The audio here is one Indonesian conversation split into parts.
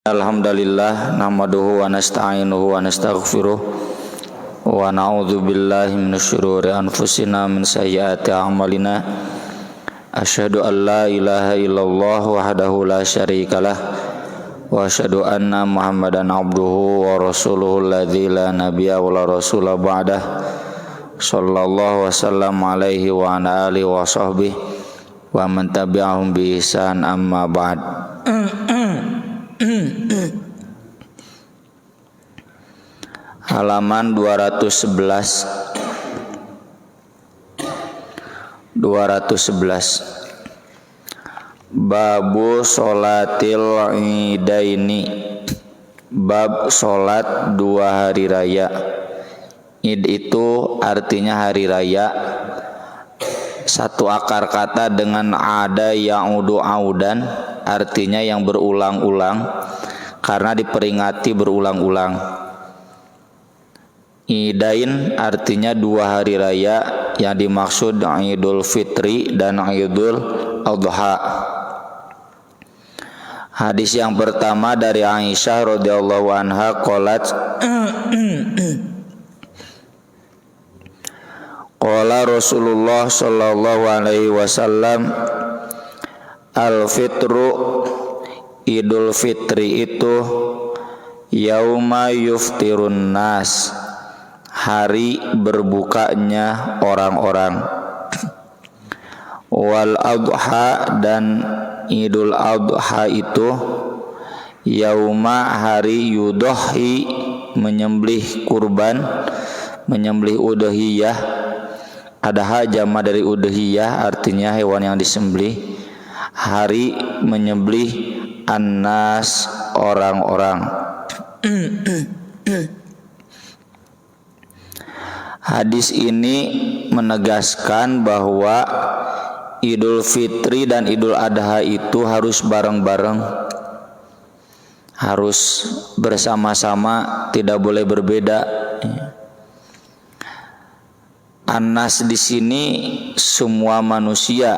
Alhamdulillah nahmaduhu wa nasta'inuhu wa nastaghfiruh wa na'udzu billahi minasyururi anfusina min sayyiati a'malina asyhadu an la ilaha illallah wahdahu la syarikalah wa asyhadu anna muhammadan abduhu wa rasuluhu alladzi la nabiyya wa la rasula ba'dah sallallahu wasallam alaihi wa ala alihi wa sahbihi wa man tabi'ahum bi ihsan amma ba'd. Halaman 211 Babu sholatil idaini, bab sholat dua hari raya. Id itu artinya hari raya, satu akar kata dengan ada ya'udu audan, artinya yang berulang-ulang karena diperingati berulang-ulang. Idain artinya dua hari raya, yang dimaksud Idul Fitri dan Idul Adha. Hadis yang pertama dari Aisyah radhiyallahu anha qalat qala Rasulullah sallallahu alaihi wasallam al-fitru, Idul Fitri itu yauma yuftirun nas, hari berbukanya orang-orang. Wal adha, dan Idul Adha itu yauma, hari yudhi, menyembelih kurban, menyembelih udhiyah. Adha jama dari udhiyah, artinya hewan yang disembelih. Hari menyembelih annas, orang-orang. Hadis ini menegaskan bahwa Idul Fitri dan Idul Adha itu harus bareng-bareng, harus bersama-sama, tidak boleh berbeda. Annas di sini semua manusia,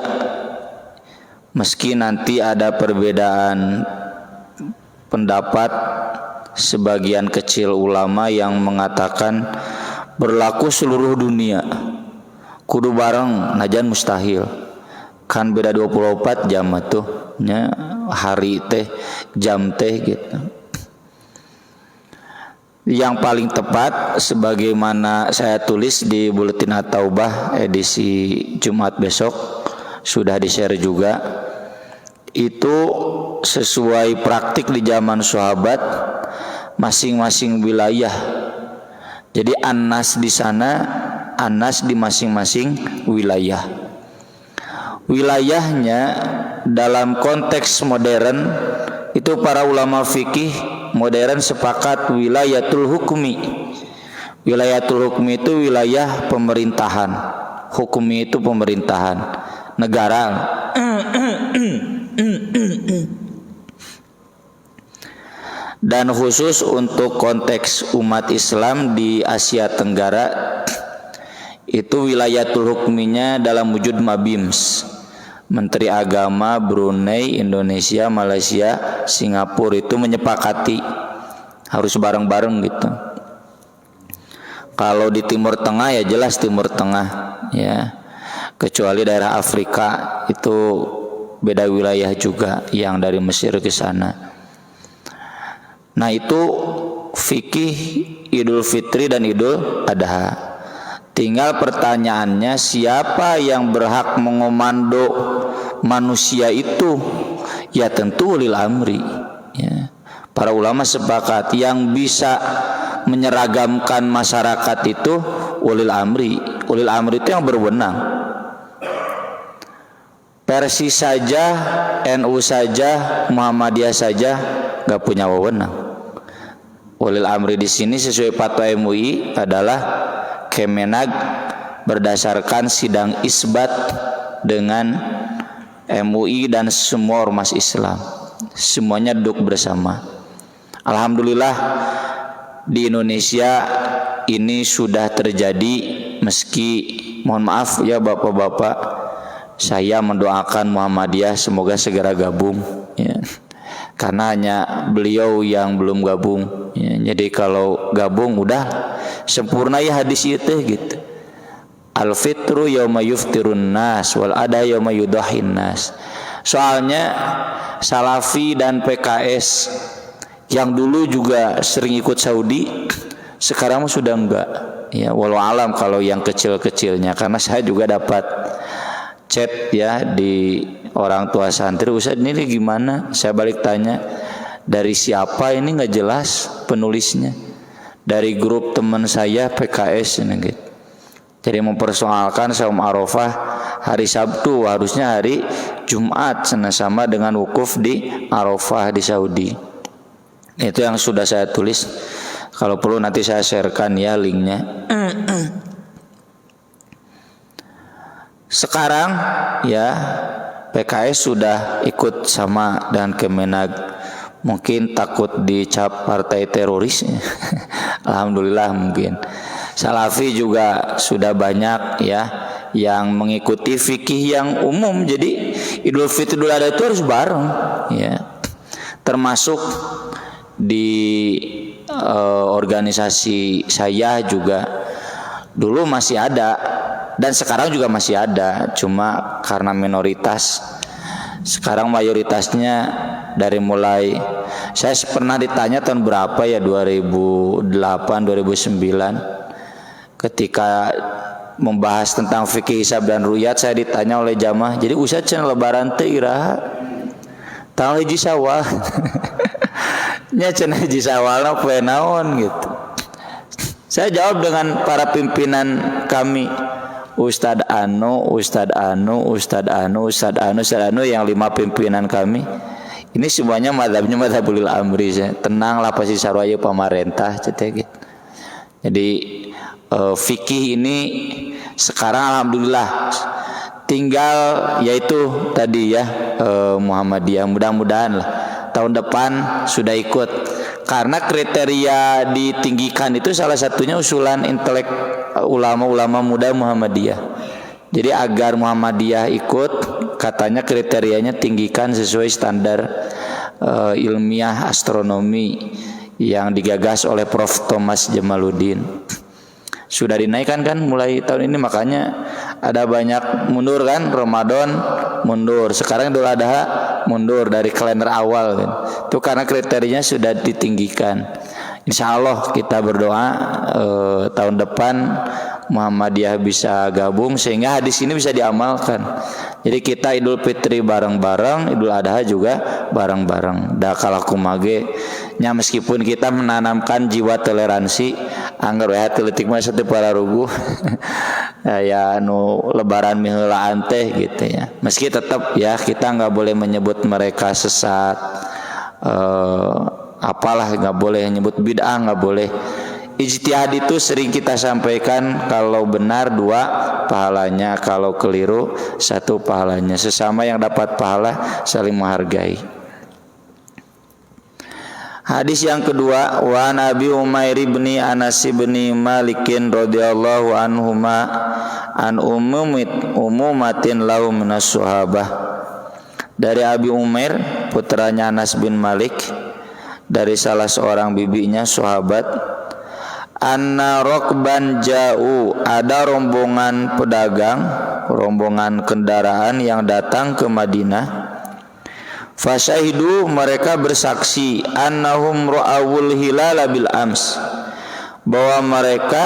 meski nanti ada perbedaan pendapat sebagian kecil ulama yang mengatakan berlaku seluruh dunia, kudu bareng, najan mustahil. Kan beda 24 jam tuh nya, hari teh, jam teh gitu. Yang paling tepat sebagaimana saya tulis di Buletin At-Taubah edisi Jumat besok, sudah di-share juga. Itu sesuai praktik di zaman sahabat, masing-masing wilayah. Jadi Anas di sana, Anas di masing-masing wilayah. Wilayahnya dalam konteks modern itu para ulama fikih modern sepakat wilayatul hukmi. Wilayatul hukmi itu wilayah pemerintahan. Hukmi itu pemerintahan negara. Dan khusus untuk konteks umat Islam di Asia Tenggara, itu wilayatul hukminya dalam wujud Mabims, Menteri Agama Brunei, Indonesia, Malaysia, Singapura itu menyepakati harus bareng-bareng gitu. Kalau di Timur Tengah ya jelas Timur Tengah ya, kecuali daerah Afrika itu beda wilayah juga yang dari Mesir ke sana. Nah itu fikih Idul Fitri dan Idul Adha. Tinggal pertanyaannya, siapa yang berhak mengomando manusia itu? Ya tentu ulil amri ya. Para ulama sepakat yang bisa menyeragamkan masyarakat itu ulil amri. Ulil amri itu yang berwenang. Persis saja, NU saja, Muhammadiyah saja gak punya wewenang. Ulil amri di sini sesuai fatwa MUI adalah Kemenag berdasarkan sidang isbat dengan MUI dan semua ormas Islam. Semuanya duduk bersama. Alhamdulillah di Indonesia ini sudah terjadi, meski mohon maaf ya Bapak-bapak, saya mendoakan Muhammadiyah semoga segera gabung ya. karena hanya beliau yang belum gabung ya, jadi kalau gabung udah sempurna ya hadis itu gitu. Al fitru yauma yuftirun nas wal ada yauma yudahin nas. Soalnya Salafi dan PKS yang dulu juga sering ikut Saudi sekarang sudah enggak ya, walau alam kalau yang kecil-kecilnya, karena saya juga dapat chat ya di orang tua santri, Ustaz ini gimana, saya balik tanya dari siapa ini, nggak jelas penulisnya, dari grup teman saya PKS ini gitu. Jadi mempersoalkan saum Arafah hari Sabtu, harusnya hari Jumat sama dengan wukuf di Arafah di Saudi. Itu yang sudah saya tulis. Kalau perlu nanti saya sharekan ya linknya. Sekarang ya PKS sudah ikut sama dengan Kemenag. Mungkin takut dicap partai teroris. Alhamdulillah mungkin. Salafi juga sudah banyak ya yang mengikuti fikih yang umum. Jadi Idul Fitri Idul Adha itu harus bareng ya. Termasuk di organisasi saya juga dulu masih ada dan sekarang juga masih ada, cuma karena minoritas. Sekarang mayoritasnya dari mulai saya pernah ditanya tahun berapa ya, 2008 2009 ketika membahas tentang fikih hisab dan ruyat, saya ditanya oleh jamaah, jadi Ustaz cenah lebaran teh iraha tanggal hiji Syawal. Nya cenah hiji Syawal poe naon gitu. Saya jawab dengan para pimpinan kami, Ustadz Anu yang 5 pimpinan kami. Ini semuanya mazhabnya mazhabul amri. Tenanglah pasti sarwaya pemerintah cetek gitu. Jadi fikih ini sekarang alhamdulillah tinggal yaitu tadi ya Muhammadiyah, mudah-mudahan lah tahun depan sudah ikut, karena kriteria ditinggikan itu salah satunya usulan intelek ulama-ulama muda Muhammadiyah. Jadi agar Muhammadiyah ikut, katanya kriterianya tinggikan sesuai standar ilmiah astronomi yang digagas oleh Prof. Thomas Jamaluddin. Sudah dinaikkan kan mulai tahun ini, makanya ada banyak mundur kan, Ramadan mundur, sekarang Idul Adha mundur dari kalender awal kan. Itu karena kriterianya sudah ditinggikan. Insya Allah kita berdoa tahun depan Muhammadiyah bisa gabung sehingga hadis ini bisa diamalkan. Jadi kita Idul Fitri bareng-bareng, Idul Adha juga bareng-bareng. Da kalaku mage nya meskipun kita menanamkan jiwa toleransi, anggar we hati leutik mah teu para ruguh. Ya nu lebaran miheulaan teh gitu ya. Meski tetap ya kita enggak boleh menyebut mereka sesat. Apalah enggak boleh menyebut bid'ah, enggak boleh. Ijtihad itu sering kita sampaikan, kalau benar 2 pahalanya, kalau keliru 1 pahalanya. Sesama yang dapat pahala saling menghargai. Hadis yang kedua, wa Nabi Umair bin Anas bin Malik radhiyallahu anhuma an umumatin lahu minas sahabah. Dari Abi Umair putranya Anas bin Malik, dari salah seorang bibinya sahabat, anna rokban ja'u, ada rombongan pedagang, rombongan kendaraan yang datang ke Madinah. Fasyahidu, mereka bersaksi, annahum ra'awul hilala bil ams, bahwa mereka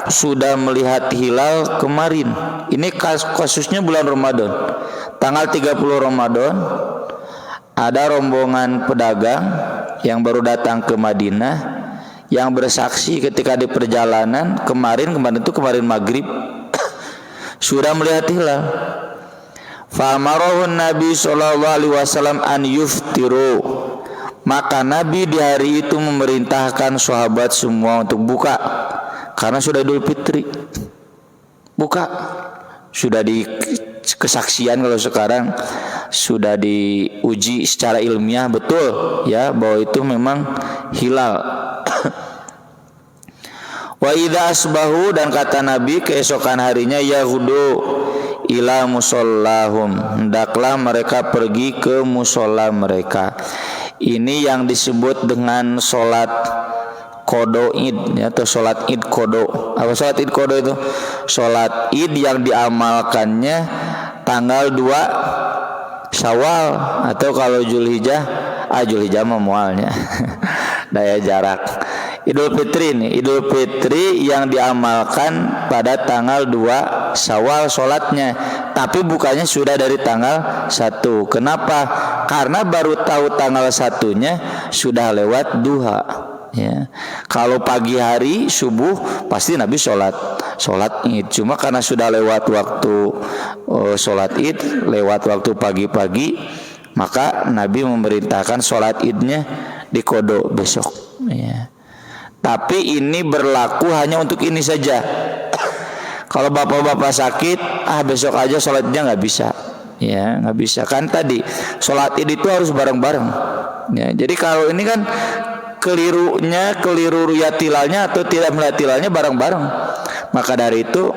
sudah melihat hilal kemarin. Ini kasusnya bulan Ramadan, tanggal 30 Ramadan. Ada rombongan pedagang yang baru datang ke Madinah yang bersaksi ketika di perjalanan kemarin itu kemarin maghrib sudah melihat hilal. Fa'amarahun Nabi SAW an yuftiru, maka Nabi di hari itu memerintahkan sahabat semua untuk buka, karena sudah Idul Fitri. Buka, sudah di kesaksian, kalau sekarang sudah diuji secara ilmiah betul ya bahwa itu memang hilal. Wa idza asbahu, dan kata Nabi keesokan harinya, yahudu ila musallahum, hendaklah mereka pergi ke musola mereka. Ini yang disebut dengan sholat kodo id, ya, atau sholat id kodo. Apa sholat id kodo itu? Sholat id yang diamalkannya tanggal 2 Syawal, atau kalau Zulhijjah mah mualnya daya jarak. Idul Fitri ini, Idul Fitri yang diamalkan pada tanggal 2 Syawal sholatnya, tapi bukannya sudah dari tanggal 1. Kenapa? Karena baru tahu tanggal 1-nya sudah lewat duha, ya. Kalau pagi hari subuh pasti Nabi sholat id, cuma karena sudah lewat waktu sholat id, lewat waktu pagi-pagi, maka Nabi memerintahkan sholat idnya dikodok besok, ya. Tapi ini berlaku hanya untuk ini saja. Kalau bapak-bapak sakit, besok aja sholatnya nggak bisa, ya, nggak bisa. Kan tadi sholat id itu harus bareng-bareng, ya. Jadi kalau ini kan keliru ruyat tilalnya atau tidak melihat tilalnya bareng-bareng. Maka dari itu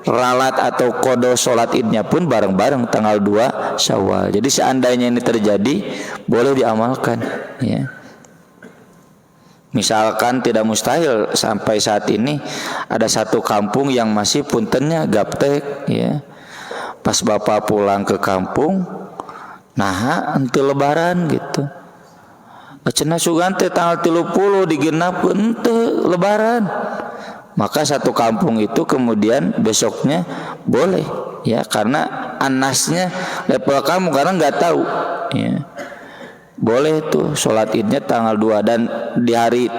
ralat atau kodo sholat idnya pun bareng-bareng tanggal 2 Syawal. Jadi seandainya ini terjadi, boleh diamalkan, ya. Misalkan tidak mustahil, sampai saat ini ada satu kampung yang masih puntennya gaptek, ya. Pas bapak pulang ke kampung, nah ente lebaran gitu. Cenah sugan teh tanggal 30 digenapkeun ente lebaran. Maka satu kampung itu kemudian besoknya boleh, ya, karena anasnya level kamu karena nggak tahu, ya. Boleh tuh sholat idnya tanggal 2, dan di hari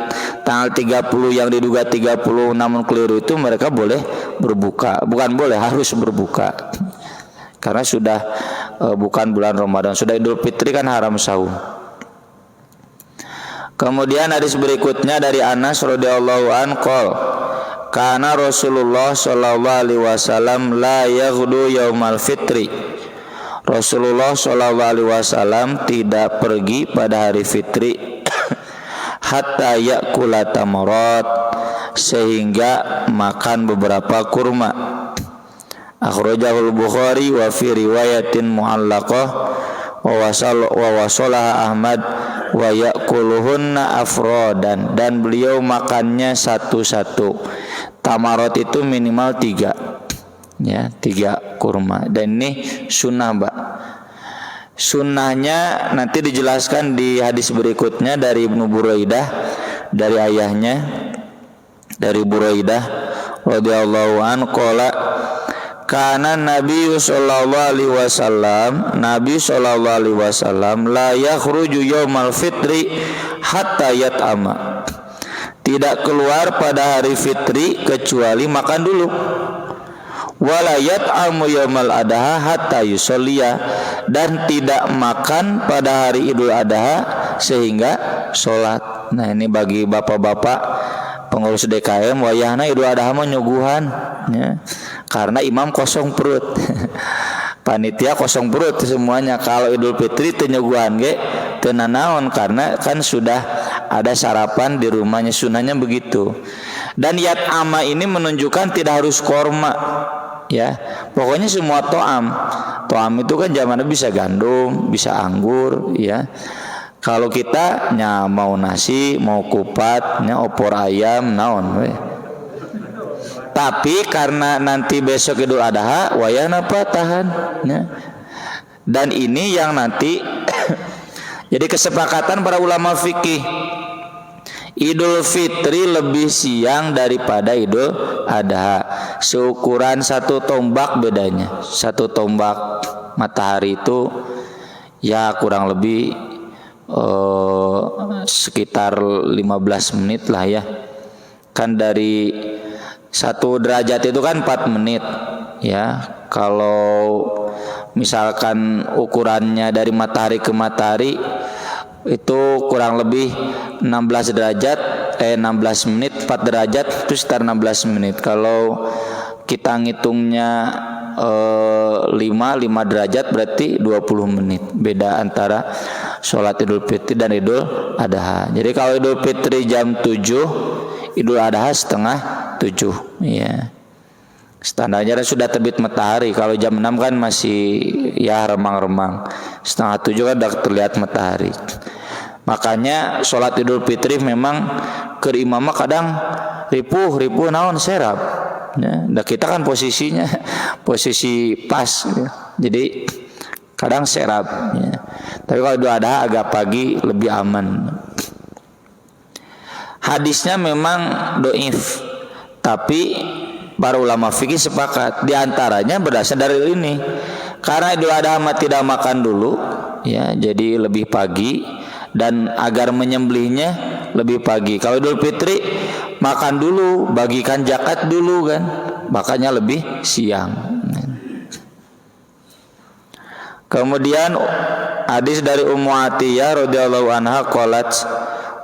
tanggal 30 yang diduga 30 namun keliru itu mereka boleh berbuka. Bukan boleh, harus berbuka. Karena sudah bukan bulan Ramadan, sudah Idul Fitri kan haram sahur. Kemudian hadis berikutnya dari Anas radhiyallahu an qol, kana Rasulullah sallallahu alaihi wasallam la yaghdu yaumal fitri. Rasulullah SAW tidak pergi pada hari fitri hatta ya'kula tamarat, sehingga makan beberapa kurma. Akhrajahul Bukhari wa fi riwayatin mu'allaqah wa wasalaha Ahmad wa ya'kuluhunna afrodan, dan beliau makannya satu-satu. Tamarat itu minimal 3, ya, 3 kurma. Dan ini sunnah, Mbak. Sunnahnya nanti dijelaskan di hadis berikutnya dari Ibnu Buraidah, dari ayahnya, dari Buraidah radhiyallahu anhu qala, kana Nabi sallallahu alaihi wasallam, Nabi sallallahu alaihi wasallam la yakhruju yaumal fitri hatta yat'ama, tidak keluar pada hari fitri kecuali makan dulu. Wala yat'amu yaumal adha hatta yusolliya, dan tidak makan pada hari Idul Adha sehingga sholat. Nah, ini bagi bapak-bapak pengurus DKM, wayahna Idul Adha mah nyuguhan, ya. Karena imam kosong perut. Panitia kosong perut semuanya. Kalau Idul Fitri teu nyuguhan ge teu nanaon, karena kan sudah ada sarapan di rumahnya, sunahnya begitu. Dan yat'ama ini menunjukkan tidak harus korma, ya, pokoknya semua to'am itu kan zamannya bisa gandum, bisa anggur, ya. Kalau kita mau nasi, mau kupat, opor ayam, naon we. Tapi karena nanti besok Idul Adha, wayana apa tahan, ya. Dan ini yang nanti jadi kesepakatan para ulama fikih, Idul Fitri lebih siang daripada Idul Adha. Seukuran 1 tombak bedanya. 1 tombak matahari itu ya kurang lebih sekitar 15 menit lah, ya. Kan dari 1 derajat itu kan 4 menit, ya. Kalau misalkan ukurannya dari matahari ke matahari itu kurang lebih 16 menit, 4 derajat itu sekitar 16 menit. Kalau kita ngitungnya 5 derajat berarti 20 menit beda antara sholat Idul Fitri dan Idul Adha. Jadi kalau Idul Fitri jam 7, Idul Adha setengah 7, ya. Standarnya sudah terbit matahari. Kalau jam 6 kan masih ya remang-remang. Setengah 7 kan udah terlihat matahari. Makanya sholat Idul Fitri memang keur imam kadang ripuh naon serap. Ya, dan kita kan posisinya posisi pas, ya. Jadi kadang serap. Ya. Tapi kalau Idul Adha agak pagi lebih aman. Hadisnya memang doif, tapi para ulama fikih sepakat diantaranya berdasar dari ini. Karena Idul Adha tidak makan dulu, ya, jadi lebih pagi. Dan agar menyembelihnya lebih pagi. Kalau Idul Fitri makan dulu, bagikan zakat dulu kan, makanya lebih siang. Kemudian hadis dari Ummu Atiyah radhiyallahu anha qalat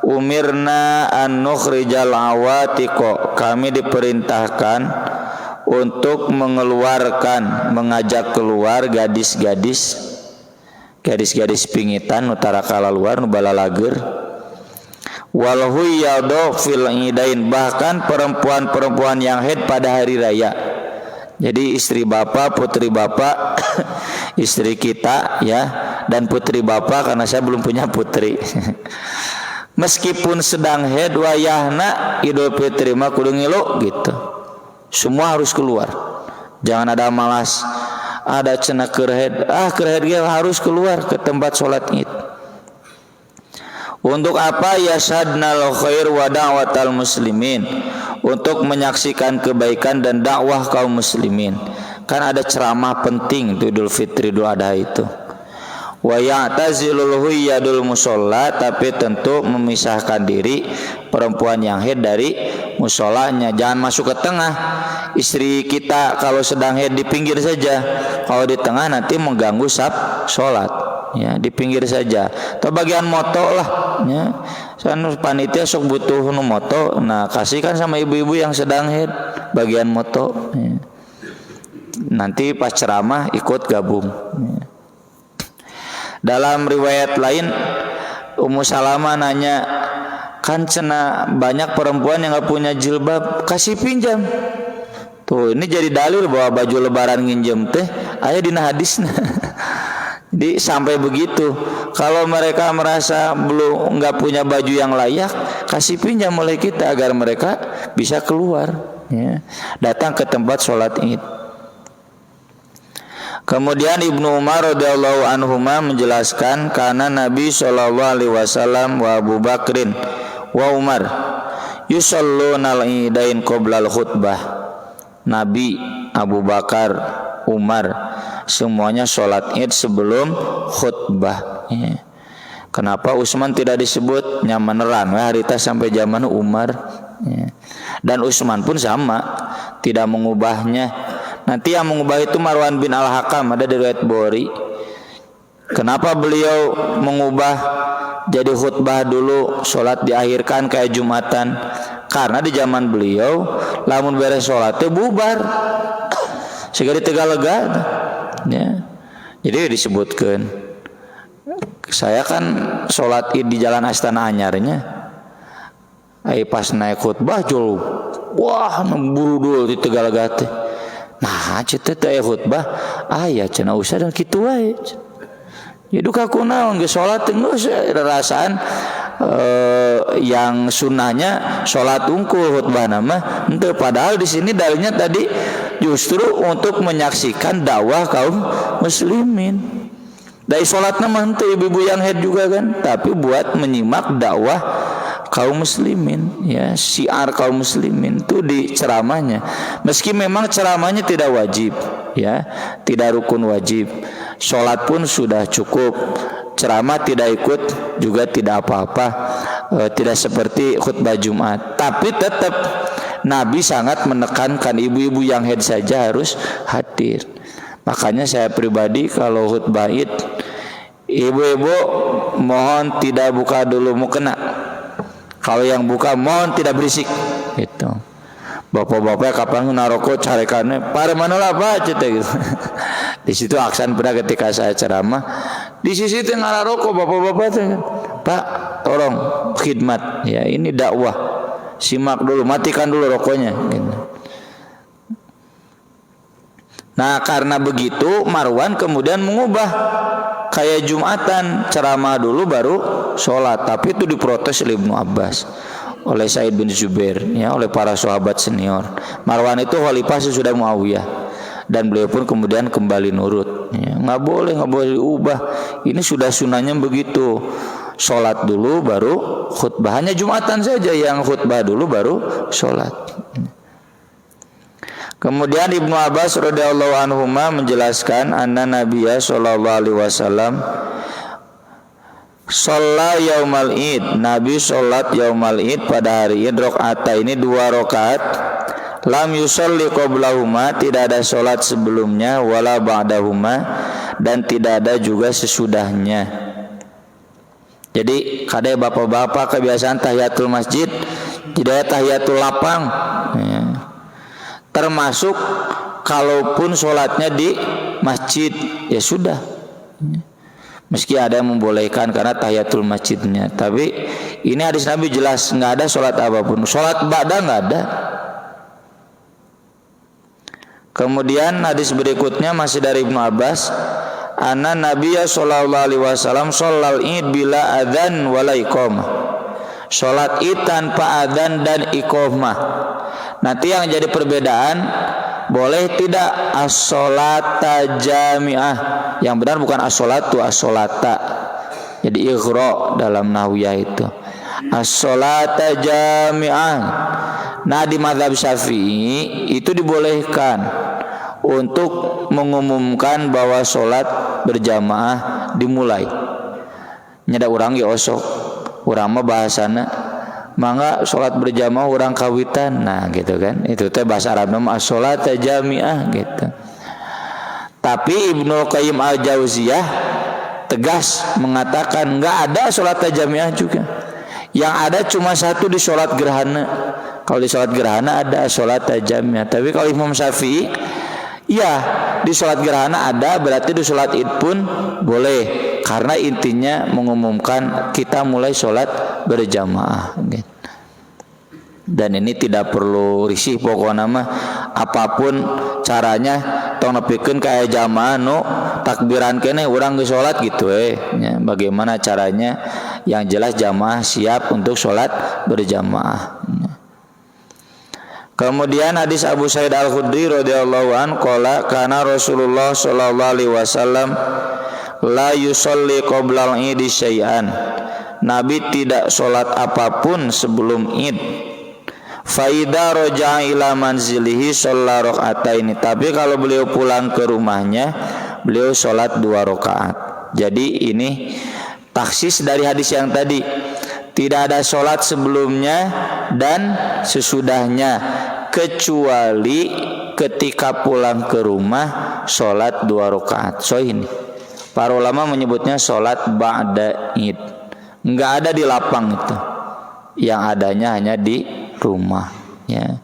umirna an nukhrijal awatiqo, kami diperintahkan untuk mengeluarkan, mengajak keluar gadis-gadis pingitan utara kala luar nu balalager wal huyadho fil idain, bahkan perempuan-perempuan yang haid pada hari raya. Jadi istri bapak, putri bapak, istri kita ya, dan putri bapak karena saya belum punya putri. Meskipun sedang haid wayahna Idul Fitri mah kudu ngilu gitu. Semua harus keluar. Jangan ada malas. Ada cenah kerhead, harus keluar ke tempat sholat Id. Untuk apa? Yasadnal khair wa da'watal muslimin, untuk menyaksikan kebaikan dan dakwah kaum muslimin. Kan ada ceramah penting itu Idul Fitri, Idul Adha itu. Wa ya'tazilul huyyadul musalla, tapi tentu memisahkan diri perempuan yang haid dari musolanya. Jangan masuk ke tengah. Istri kita kalau sedang haid di pinggir saja. Kalau di tengah nanti mengganggu sholat. Ya, di pinggir saja. Atau bagian moto lah. Ya, panitia sok butuh moto. Nah, kasihkan sama ibu-ibu yang sedang haid bagian moto. Ya. Nanti pas ceramah ikut gabung. Ya. Dalam riwayat lain Ummu Salamah nanya, kan cenah banyak perempuan yang gak punya jilbab, kasih pinjam. Tuh ini jadi dalil bahwa baju lebaran nginjem teh aya dina hadisna. Jadi sampai begitu, kalau mereka merasa belum nggak punya baju yang layak, kasih pinjam oleh kita agar mereka bisa keluar, ya, datang ke tempat sholat Id. Kemudian Ibnu Umar radhiyallahu anhuma menjelaskan, karena Nabi sallallahu alaihi wasallam wa Abu Bakrin wa Umar yusalluna al-idain qabla al-khutbah. Nabi, Abu Bakar, Umar semuanya sholat Id sebelum khutbah. Ya. Kenapa Utsman tidak disebut? Nyamaneran harita sampai zaman Umar. Ya. Dan Utsman pun sama, tidak mengubahnya. Nanti yang mengubah itu Marwan bin Al-Hakam, ada di riwayat Bukhari. Kenapa beliau mengubah jadi khutbah dulu, sholat diakhirkan kayak Jumatan? Karena di zaman beliau lamun beres sholatnya bubar segera tegalega, ya. Jadi disebutkan, saya kan sholat Id di Jalan Astana Anyarnya, pas naik khutbah jol, wah buru dulu di tegalega teh. Nah, cete teh khutbah aya cenah usah dan kitu wae. Jadi kakunaon ge salat teh geus rasaan yang sunnahnya salat unggul khutbah nama henteu, padahal di sini dalilnya tadi justru untuk menyaksikan dakwah kaum muslimin. Dari salatna mah henteu ibu-ibu yang haid juga kan, tapi buat menyimak dakwah kaum muslimin, ya, syiar kaum muslimin itu di ceramahnya. Meski memang ceramahnya tidak wajib, ya, tidak rukun wajib. Sholat pun sudah cukup. Ceramah tidak ikut juga tidak apa-apa. Tidak seperti khutbah Jumat. Tapi tetap Nabi sangat menekankan ibu-ibu yang haid saja harus hadir. Makanya saya pribadi kalau khutbah Id, ibu-ibu mohon tidak buka dulu mukena. Kalau yang buka mohon tidak berisik, gitu. Bapak-bapak kapan naroko carekannya, pada mana lah pak, gitu. Di situ aksan pernah ketika saya ceramah, di sisi tengah rokok bapak-bapak teh, Pak, tolong khidmat, ya ini dakwah, simak dulu, matikan dulu rokoknya, gitu. Nah karena begitu Marwan kemudian mengubah kayak Jumatan, ceramah dulu baru sholat, tapi itu diprotes oleh Ibnu Abbas, oleh Sa'id bin Zubair, ya, oleh para sahabat senior. Marwan itu khalifah sesudah Muawiyah, dan beliau pun kemudian kembali nurut, ya, nggak boleh diubah, ini sudah sunahnya begitu, sholat dulu baru khutbah. Hanya Jumatan saja yang khutbah dulu baru sholat. Kemudian Ibnu Abbas radhiyallahu anhuma menjelaskan anna Nabiyya sallallahu alaihi wasallam shalla yaumal id, Nabi sholat yaumal id pada hari id rakaat ini 2 rakaat, lam yusalli qablahuma, tidak ada sholat sebelumnya, wala ba'dahuma, dan tidak ada juga sesudahnya. Jadi kadang bapak-bapak kebiasaan tahiyatul masjid, tidak tahiyatul lapang, ya. Termasuk kalaupun sholatnya di masjid, ya sudah, meski ada yang membolehkan karena tahiyatul masjidnya, tapi ini hadis Nabi jelas nggak ada sholat apapun. Sholat ba'da nggak ada. Kemudian hadis berikutnya masih dari Ibnu Abbas, anna Nabiyya sallallahu alaihi wasallam shallal id bila adzan wala iqamah, sholat id tanpa adzan dan iqamah. Nanti yang jadi perbedaan, boleh tidak as-sholata jami'ah. Yang benar bukan as-sholatu, as-sholata. Jadi ighra dalam nahwiyah itu as-sholata jami'ah. Nah, di mazhab Syafi'i itu dibolehkan untuk mengumumkan bahwa sholat berjamaah dimulai. Nyada urang ge osok, urang mah bahasana mangga sholat berjamaah orang kawitan, nah gitu kan, itu teh bahasa Arabnya as-sholat jami'ah gitu. Tapi Ibnu Qayyim al-Jauziyah tegas mengatakan nggak ada sholat jami'ah juga, yang ada cuma satu di sholat gerhana. Kalau di sholat gerhana ada sholat jami'ah, tapi kalau Imam Syafi'i, ya di sholat gerhana ada, berarti di sholat id pun boleh, karena intinya mengumumkan kita mulai sholat berjamaah. Dan ini tidak perlu risih, pokoknya mah apapun caranya tong nepikeun kayak jamaah nu takbiran kene urang geus sholat gitu ya, bagaimana caranya, yang jelas jamaah siap untuk sholat berjamaah. Kemudian hadis Abu Sa'id Al-Khudri radhiyallahu an qala kana Rasulullah sallallahu alaihi wasallam la yusolli qoblal idi syai'an, Nabi tidak sholat apapun sebelum id. Faida roja'a ila manzilihi sholla rakaataini, tapi kalau beliau pulang ke rumahnya beliau sholat 2 rakaat. Jadi ini taksis dari hadis yang tadi, tidak ada sholat sebelumnya dan sesudahnya, kecuali ketika pulang ke rumah sholat 2 rakaat. So ini para ulama menyebutnya sholat ba'da id. Enggak ada di lapang itu, yang adanya hanya di rumah, ya.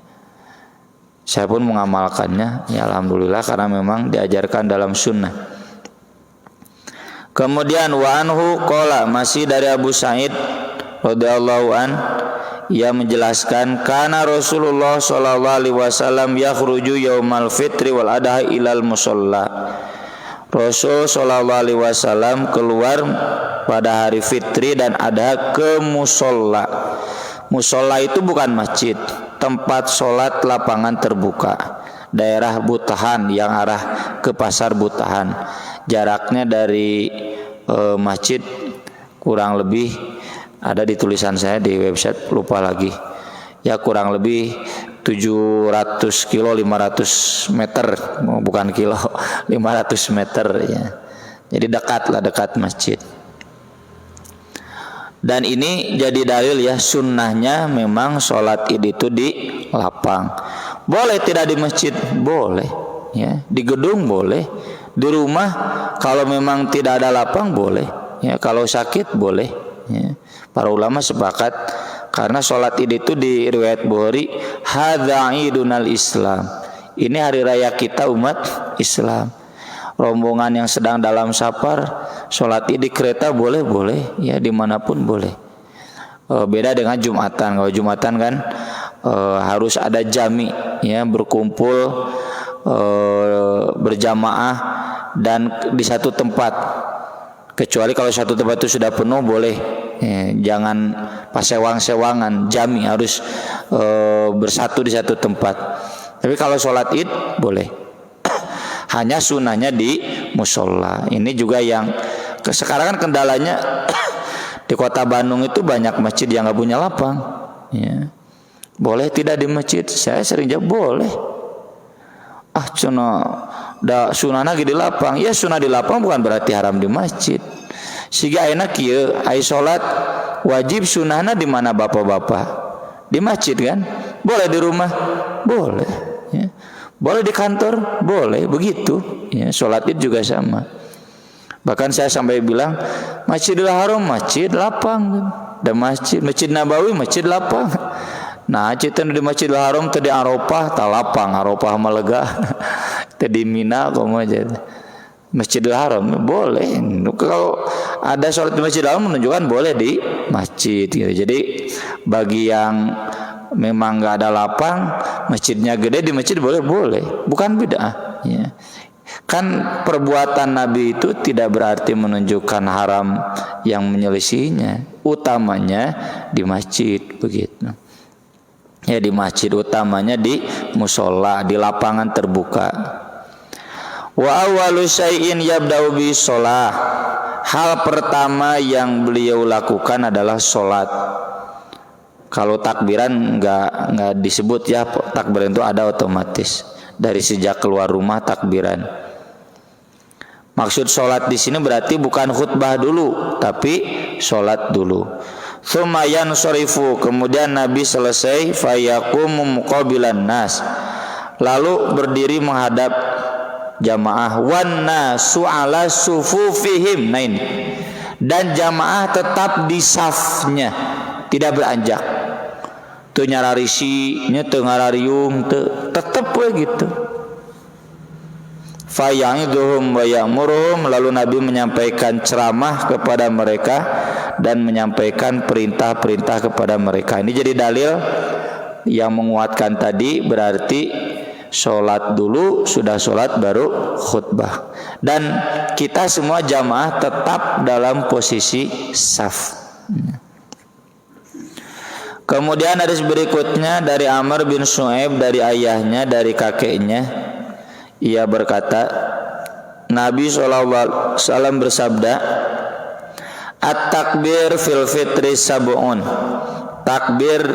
Saya pun mengamalkannya, ya alhamdulillah, karena memang diajarkan dalam sunnah. Kemudian wa anhu qala, masih dari Abu Sa'id radhiyallahu an, ia menjelaskan kana Rasulullah sallallahu alaihi wasallam yakhruju yaumal fitri wal adha ilal musalla. Rasul sallallahu alaihi wasallam keluar pada hari fitri dan adha ke musolla. Musolla itu bukan masjid, tempat sholat lapangan terbuka, daerah Butahan yang arah ke pasar Butahan. Jaraknya dari masjid kurang lebih, ada di tulisan saya di website, lupa lagi, ya kurang lebih 700 kilo 500 meter, bukan kilo, 500 meter ya. Jadi dekat masjid. Dan ini jadi dalil ya, sunnahnya memang sholat id itu di lapang. Boleh tidak di masjid? Boleh ya. Di gedung boleh. Di rumah kalau memang tidak ada lapang boleh ya. Kalau sakit boleh ya. Para ulama sepakat, karena sholat id itu di riwayat Bukhari, hadza idunal Islam, ini hari raya kita umat Islam. Rombongan yang sedang dalam safar sholat id di kereta boleh ya, dimanapun boleh. Beda dengan Jumatan. Kalau Jumatan kan harus ada jami ya, berkumpul berjamaah dan di satu tempat. Kecuali kalau satu tempat itu sudah penuh boleh, jangan pas sewang-sewangan, jami harus bersatu di satu tempat. Tapi kalau sholat id boleh. Hanya sunnahnya di musola. Ini juga yang sekarang kan kendalanya di kota Bandung itu banyak masjid yang nggak punya lapang. Ya. Boleh tidak di masjid? Saya sering jawab boleh. Sunana di lapang. Ya sunah di lapang bukan berarti haram di masjid. Siga enak kieu, ai salat wajib sunahna di mana bapak-bapak? Di masjid kan? Boleh di rumah? Boleh. Ya. Boleh di kantor? Boleh. Begitu. Ya, salat Id juga sama. Bahkan saya sampai bilang Masjidil Haram masjid lapang. Dan Masjid Nabawi masjid lapang. Nah, cita di Masjidil Haram tadi Arafah tak lapang, Arafah malega. Tadi Mina komo aja. Masjidil Haram boleh. Kalau ada sholat di Masjidil Haram menunjukkan boleh di masjid gitu. Jadi bagi yang memang nggak ada lapang, masjidnya gede di masjid boleh, bukan bid'ah. Ya. Kan perbuatan Nabi itu tidak berarti menunjukkan haram yang menyelisihinya. Utamanya di masjid begitu. Ya di masjid, utamanya di musola, di lapangan terbuka. Wa awwalu syai'in yabda'u bi shalah. Hal pertama yang beliau lakukan adalah sholat. Kalau takbiran enggak disebut ya, takbiran itu ada otomatis. Dari sejak keluar rumah takbiran. Maksud sholat di sini berarti bukan khutbah dulu, tapi sholat dulu. Tsumma yansarifu, kemudian Nabi selesai fayaqumu muqabilan nas, lalu berdiri menghadap jamaah, wan nasu ala sufufihim. Nah ini, dan jamaah tetap di safnya, tidak beranjak. Teu nyararisi, nya teu ngarariung, tetep we gitu. Faya'idhuhum wa ya'muruhum, lalu Nabi menyampaikan ceramah kepada mereka dan menyampaikan perintah-perintah kepada mereka. Ini jadi dalil yang menguatkan tadi, berarti sholat dulu, sudah sholat baru khutbah. Dan kita semua jamaah tetap dalam posisi saf. Kemudian hadis berikutnya dari Amr bin Shu'aib, dari ayahnya, dari kakeknya. Ia berkata, Nabi SAW bersabda, At-takbir fil fitri sab'un. Takbir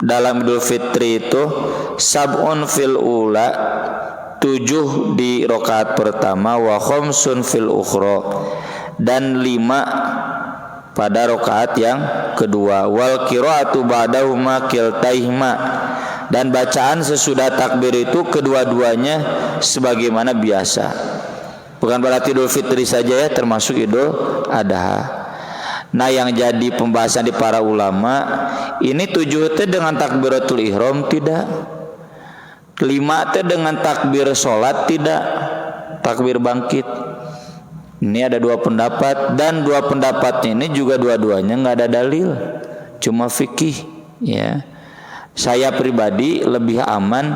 dalam Idul Fitri itu sab'un fil ula, 7 di rakaat pertama, wa khamsun fil ukhra, dan 5 pada rakaat yang kedua, wal qiraatu ba'dahuma kiltaihima, dan bacaan sesudah takbir itu kedua-duanya sebagaimana biasa. Bukan berarti Idul Fitri saja ya, termasuk Idul Adha. Nah yang jadi pembahasan di para ulama, ini 7 teh dengan takbiratul ihram tidak, 5 teh dengan takbir sholat tidak, takbir bangkit. Ini ada 2 pendapat, dan 2 pendapatnya ini juga dua-duanya nggak ada dalil, cuma fikih ya. Saya pribadi lebih aman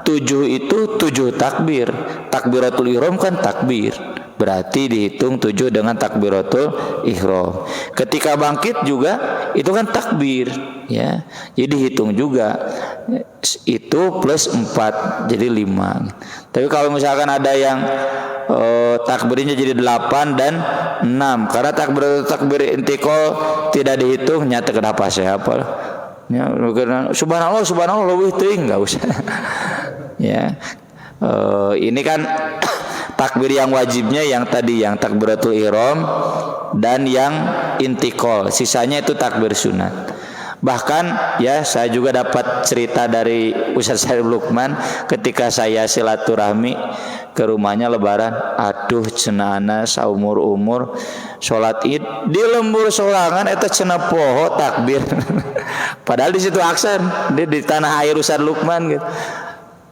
7 itu 7 takbir. Takbiratul ihram kan takbir, berarti dihitung 7 dengan takbiratul ihram. Ketika bangkit juga itu kan takbir ya. Jadi hitung juga itu plus 4 jadi 5. Tapi kalau misalkan ada yang takbirnya jadi 8 dan 6, karena takbir intikal tidak dihitung, nyata kenapa saya hafal. Ya, subhanallah lebih tinggi enggak usah. Ya. Ini kan takbir yang wajibnya yang tadi, yang takbiratul ihram dan yang intikal, sisanya itu takbir sunat. Bahkan ya saya juga dapat cerita dari Ustaz Syarif Lukman ketika saya silaturahmi ke rumahnya lebaran. Aduh cenah saumur-umur sholat id di lembur sorangan eta cenah poho takbir. Padahal di situ aksan di tanah air Ustaz Lukman gitu.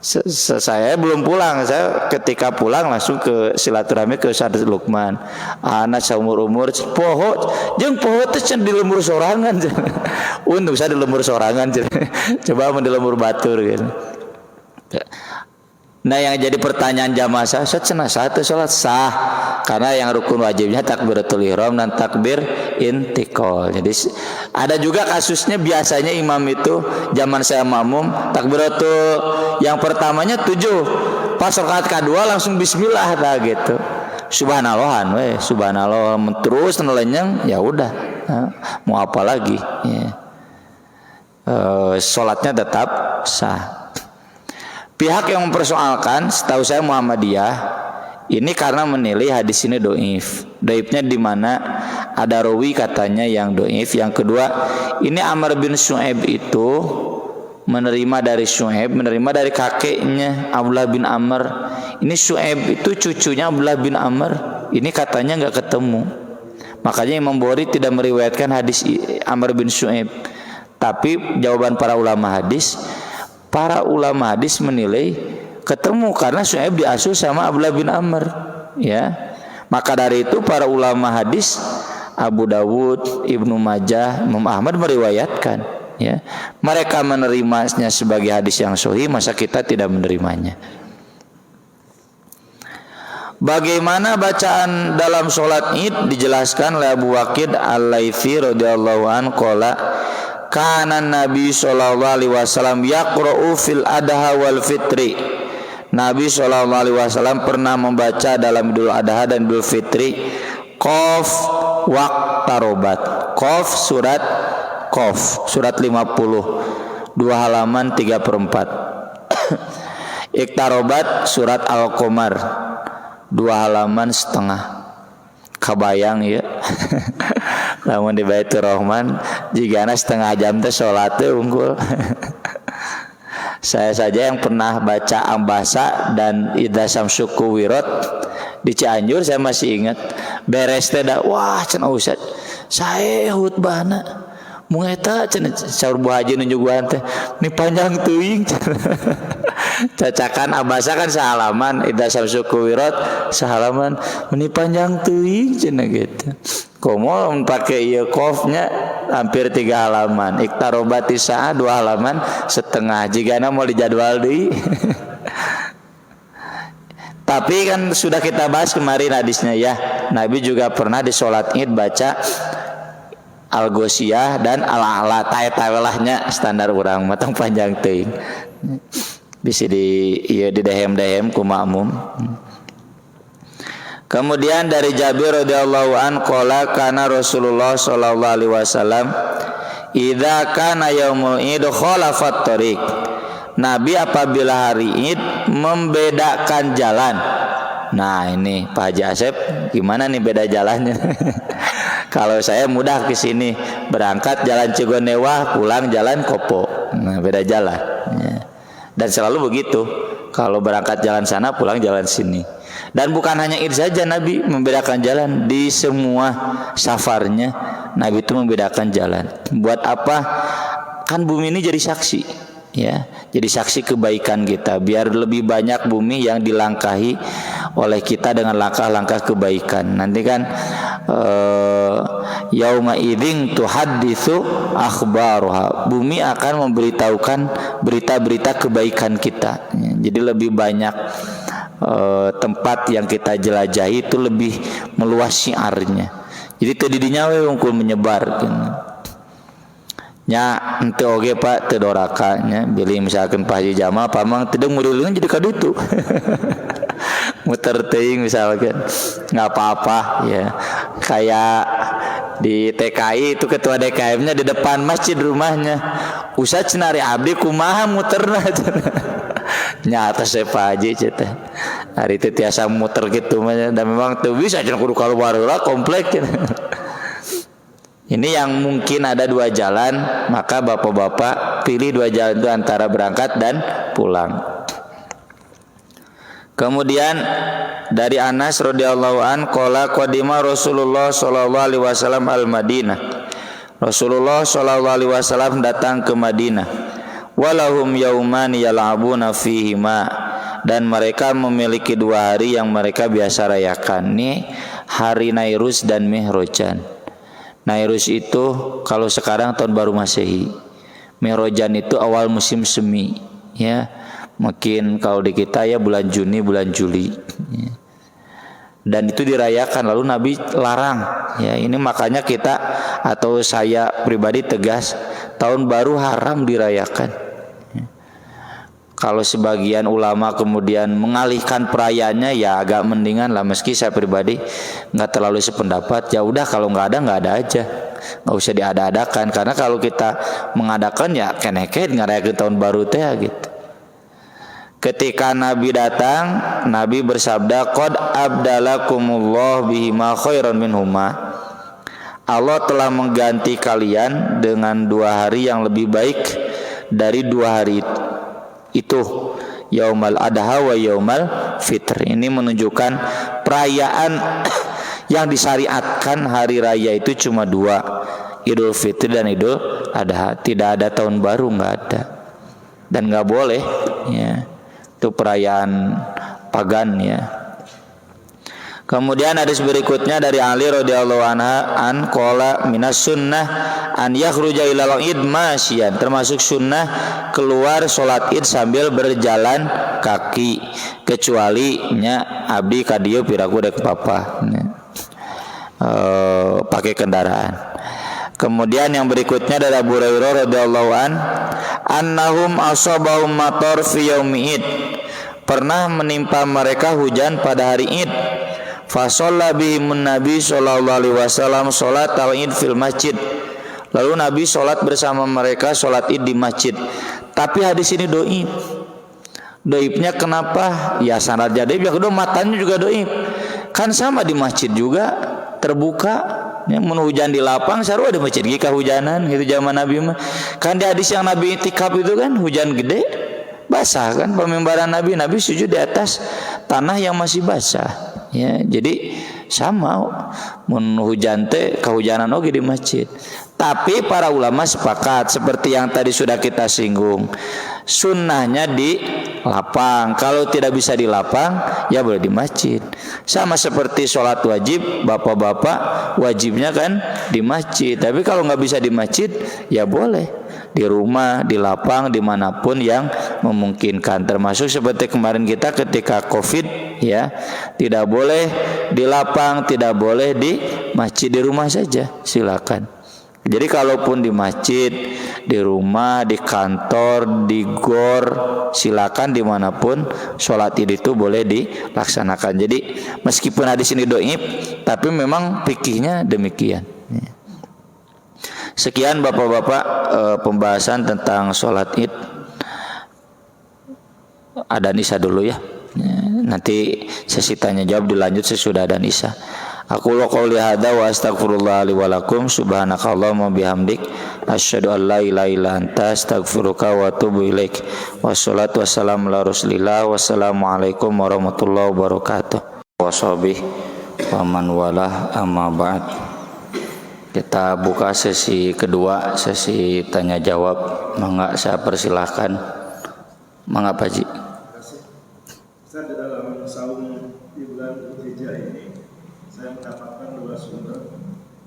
Saya belum pulang, saya ketika pulang langsung ke silaturahmi ke Ustaz Lukman. Anak seumur-umur poho jeung poho teh can di lembur sorangan. Untung saya di lembur sorangan. Coba mau di lembur batur gitu. Nah yang jadi pertanyaan jamaah sah, satu sholat sah karena yang rukun wajibnya takbiratul ihram dan takbir intikal. Jadi ada juga kasusnya biasanya imam itu zaman saya makmum takbiratul yang pertamanya 7, pas rakaat kedua langsung bismillah dah gitu. Subhanallahan we, subhanallah terus nelenyeng ya udah. Mau apa lagi ya. Sholatnya tetap sah. Pihak yang mempersoalkan, setahu saya Muhammadiyah, ini karena menilai hadis ini doif. Doifnya di mana ada rawi katanya yang doif. Yang kedua, ini Amr bin Syu'aib itu menerima dari Syu'aib, menerima dari kakeknya Abdullah bin Amr. Ini Syu'aib itu cucunya Abdullah bin Amr. Ini katanya nggak ketemu. Makanya Imam Bukhari tidak meriwayatkan hadis Amr bin Syu'aib. Tapi jawaban para ulama hadis menilai ketemu karena Syu'aib diasuh sama Abdullah bin Amr, ya. Maka dari itu para ulama hadis Abu Dawud, Ibnu Majah, Imam Ahmad meriwayatkan, ya. Mereka menerimanya sebagai hadis yang sahih, masa kita tidak menerimanya? Bagaimana bacaan dalam sholat Id dijelaskan oleh Abu Waqid Al-Laitsi radhiyallahu anhu qala kana Nabi sallallahu alaihi wasallam yaqra'u fil adha wal fitri. Nabi sallallahu alaihi wasallam pernah membaca dalam Idul Adha dan Idul Fitri Qaf waqtarobat. Qaf surat 50, 2 halaman 3/4. Iqtarobat surat Al-Qamar 2 halaman setengah. Kabayang ya. Lamun di Baitur Rahman jigana setengah jam teh salat teh unggul. Saya saja yang pernah baca Ambasa dan Idza Syamsu Kuwirat di Cianjur, saya masih ingat beres teh dah wah cenah Ustaz sae khutbahna mun eta cenah saur Bu Haji nunjuguan teh ni panjang teuing. Cacakan Ambasa kan sehalaman, Idza Syamsu Kuwirat sehalaman, meni panjang teuing cenah gitu. Komo pakai ieu qafnya hampir 3 halaman. Iktarobati sa'a 2 halaman setengah. Jigana mau dijadwal deui. Tapi kan sudah kita bahas kemarin hadisnya ya. Nabi juga pernah di sholat Id baca Al-Ghoshiyah dan Al-A'la. Tae-taelahnya standar urang matang panjang teuing. Bisa di dehem-dehem ku makmum. Kemudian dari Jabir radhiyallahu an qala kana Rasulullah sallallahu alaihi wasallam idza kana yaumul id khalafat tariq. Nabi apabila hari Id membedakan jalan. Nah, ini Pak Haji Asep gimana nih beda jalannya? Kalau saya mudah ke sini, berangkat jalan Cigondewa, pulang jalan Kopo. Nah, beda jalan. Dan selalu begitu. Kalau berangkat jalan sana, pulang jalan sini. Dan bukan hanya Id saja Nabi membedakan jalan, di semua safarnya Nabi itu membedakan jalan. Buat apa? Kan bumi ini jadi saksi, ya. Jadi saksi kebaikan kita, biar lebih banyak bumi yang dilangkahi oleh kita dengan langkah-langkah kebaikan. Nanti kan yauma idzin tuhadditsu akhbaruha. Bumi akan memberitahukan berita-berita kebaikan kita. Jadi lebih banyak tempat yang kita jelajahi itu lebih meluas syiarnya. Jadi teu didinya we unggul menyebar nya ente oge Pak teu doraka nya bilih misalkan Pak Haji Jamal pamang teu murilna jadi kadutu. Muter teuing misalkan enggak apa-apa ya. Kayak di TKI itu ketua DKM-nya di depan masjid rumahnya. Ustaz cenari abdi kumaha muterna. Nyata saya Pak Haji cerita hari itu tiasa muter gitu dan memang tuh bisa jangan kudu keluar lah komplek. Ini yang mungkin ada 2 jalan, maka bapak-bapak pilih 2 jalan itu antara berangkat dan pulang. Kemudian dari Anas radhiyallahu an qala qadima Rasulullah sallallahu alaihi wasallam al-Madinah. Rasulullah sallallahu alaihi wasallam datang ke Madinah. Walahum yauman yal'abuna fihima, dan mereka memiliki 2 hari yang mereka biasa rayakan. Ini hari Nairus dan Mihrojan. Nairus itu kalau sekarang tahun baru Masehi. Mihrojan itu awal musim semi, ya. Mungkin kalau di kita ya bulan Juni, bulan Juli. Dan itu dirayakan, lalu Nabi larang. Ya, ini makanya kita atau saya pribadi tegas, tahun baru haram dirayakan. Kalau sebagian ulama kemudian mengalihkan perayaannya, ya agak mendingan lah. Meski saya pribadi nggak terlalu sependapat. Ya udah, kalau nggak ada aja, nggak usah diada-adakan. Karena kalau kita mengadakan ya keneket ngerayakan tahun baru teh gitu. Ketika Nabi datang, Nabi bersabda, "Qad abdalakumullah bihima khairan minhuma." Allah telah mengganti kalian dengan 2 hari yang lebih baik dari 2 hari itu, Yaumal Adha wa Yaumal Fitr. Ini menunjukkan perayaan yang disyariatkan hari raya itu cuma 2, Idul Fitri dan Idul Adha. Tidak ada tahun baru, nggak ada, dan nggak boleh. Ya, itu perayaan pagan ya. Kemudian hadis berikutnya dari Ali radhiyallahu an qala minas sunnah an yakhruja ilal id masyian, termasuk sunnah keluar salat id sambil berjalan kaki, kecuali nya abdi kadieu piraku dek papa pakai kendaraan. Kemudian yang berikutnya dari Abu Hurairah radhiyallahu annahum asabahum matar fi yaumi id, pernah menimpa mereka hujan pada hari id. Fa shalla bihimun nabi sallallahu alaihi wasallam salat al-id fil masjid, lalu Nabi salat bersama mereka salat id di masjid. Tapi hadis ini dhaif. Dhaifnya kenapa? Ya sanadnya dhaif, yang kedua matanya juga dhaif. Kan sama di masjid juga terbuka, ya, mun hujan di lapang sarua di masjid ge kahujanan gitu zaman Nabi mah. Kan di hadis yang Nabi itikaf itu kan hujan gede basah kan pemimbaran Nabi sujud di atas tanah yang masih basah. Ya, jadi sama mun hujan teh kahujanan oge di masjid. Tapi para ulama sepakat seperti yang tadi sudah kita singgung, sunnahnya di lapang. Kalau tidak bisa di lapang, ya boleh di masjid. Sama seperti sholat wajib, bapak-bapak wajibnya kan di masjid. Tapi kalau nggak bisa di masjid, ya boleh di rumah, di lapang, dimanapun yang memungkinkan. Termasuk seperti kemarin kita ketika COVID, ya, tidak boleh di lapang, tidak boleh di masjid, di rumah saja, silakan. Jadi kalaupun di masjid, di rumah, di kantor, di gor, silakan dimanapun sholat id itu boleh dilaksanakan. Jadi meskipun hadis ini dhaif, tapi memang fikihnya demikian. Sekian bapak-bapak pembahasan tentang sholat id. Adzan isya dulu ya. Nanti sesi tanya jawab dilanjut sesudah adzan isya. Aku qouli hadza wa astaghfirullah li wa lakum subhanakallahumma bihamdik asyhadu an la ilaha illa anta astaghfiruka wa atubu ilaik. Wassalatu wassalamu ala rasulillah. Wassalamualaikum warahmatullahi wabarakatuh. Washabih wa man walah amma ba'd. Kita buka sesi kedua, sesi tanya jawab. Mangga saya persilahkan. Mangga Pak Ji. Saya di dalam saum di bulan Dzulhijjah ini saya mendapatkan 2 sumber.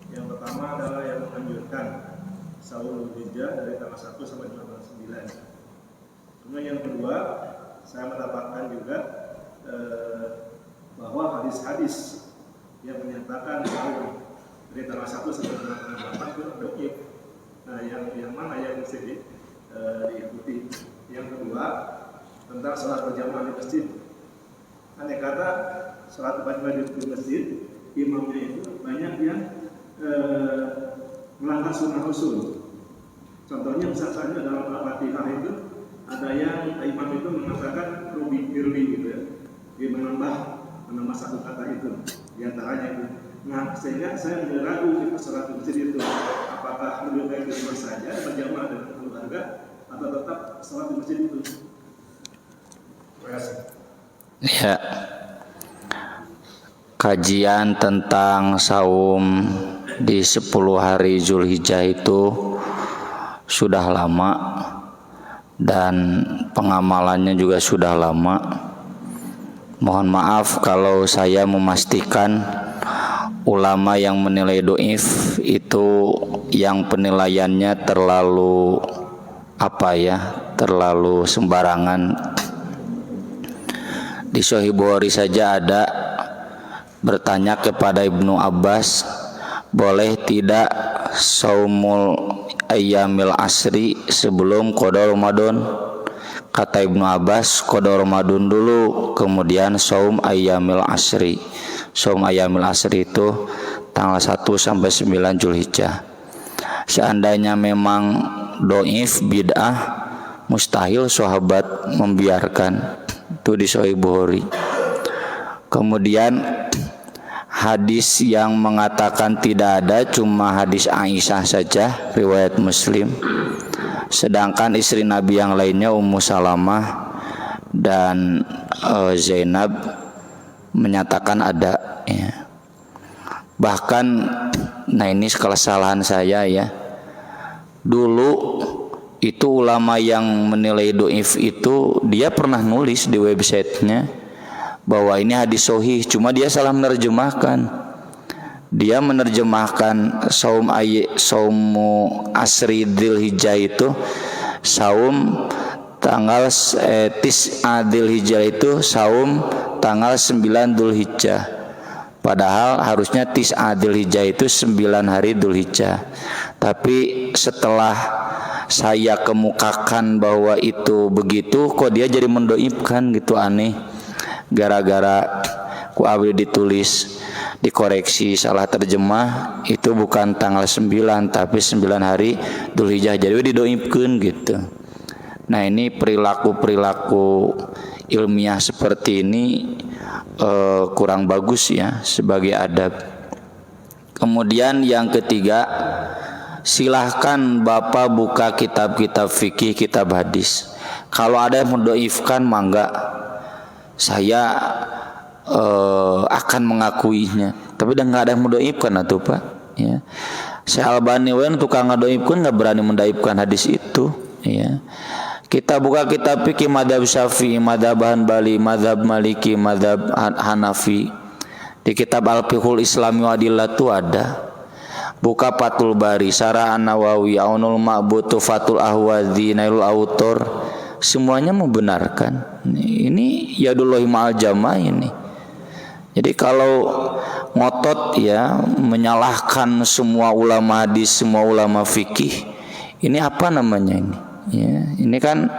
Yang pertama adalah yang menganjurkan saum Dzulhijjah dari tanggal 1 sampai tanggal 9. Kemudian yang kedua, saya mendapatkan juga bahwa hadis-hadis yang menyatakan saum dari tanggal 1 sampai tanggal 8 itu dhaif. Nah, yang mana yang mesti diikuti? Yang kedua, tentang sholat berjamaah di masjid. Andai kata sholat berjamaah di masjid, imamnya itu banyak yang melanggar sunnah Rasul. Contohnya misalnya dalam Al-Fatihah itu ada yang imam itu mengatakan rubi gitu ya, dia menambah satu kata itu diantaranya itu. Nah, sehingga saya menjadi ragu di sholat masjid itu apakah lebih baik di rumah saja berjamaah dengan keluarga atau tetap sholat di masjid itu. Terima kasih. Ya, kajian tentang saum di 10 hari Dzulhijjah itu sudah lama dan pengamalannya juga sudah lama. Mohon maaf kalau saya memastikan ulama yang menilai dhaif itu yang penilaiannya terlalu terlalu sembarangan. Di Sahih Bukhari saja ada bertanya kepada Ibnu Abbas, boleh tidak saumul ayyamil asri sebelum qada Ramadan? Kata Ibnu Abbas, qada Ramadan dulu, kemudian saum ayyamil asri. Saum ayyamil asri itu tanggal 1 sampai 9 Zulhijjah. Seandainya memang doif bid'ah, mustahil sahabat membiarkan. Itu di Sahih Bukhari. Kemudian hadis yang mengatakan tidak ada cuma hadis Aisyah saja, riwayat Muslim. Sedangkan istri Nabi yang lainnya Ummu Salamah dan Zainab menyatakan ada, ya. Bahkan, nah ini kesalahan saya ya. Dulu itu ulama yang menilai doif itu dia pernah nulis di websitenya bahwa ini hadis sahih, cuma dia salah menerjemahkan. Dia menerjemahkan saumu asri Dzulhijjah itu saum tanggal tis'a Dzulhijjah itu saum tanggal 9 Dzulhijjah. Padahal harusnya tis'a Dzulhijjah itu 9 hari Dzulhijjah. Tapi setelah saya kemukakan bahwa itu begitu, kok dia jadi mendoibkan gitu, aneh. Gara-gara ku abdi ditulis, dikoreksi salah terjemah, itu bukan tanggal 9 tapi 9 hari Dzulhijjah, jadi didoibkeun gitu. Nah, ini perilaku ilmiah seperti ini kurang bagus ya sebagai adab. Kemudian yang ketiga, silahkan Bapak buka kitab-kitab fikih, kitab hadis. Kalau ada yang mendoifkan, mangga, saya akan mengakuinya. Tapi udah nggak ada yang mendoifkan atuh Pak. Ya. Saya Albani wen tukang ngadoifkan, nggak berani mendoifkan hadis itu. Ya. Kita buka kitab fikih mazhab Syafi'i, mazhab Hanbali, mazhab Maliki, mazhab Hanafi. Di kitab Al-Fiqhul Islami wa Adillatu ada. Buka Fathul Bari, Syarah An-Nawawi, Aunul Ma'bud, Fathul Ahwazi, Nailul Autor, semuanya membenarkan. Ini yadullahi ma'al jamaah ini. Jadi kalau ngotot ya menyalahkan semua ulama hadis, semua ulama fikih, ini apa namanya ini? Ya, ini kan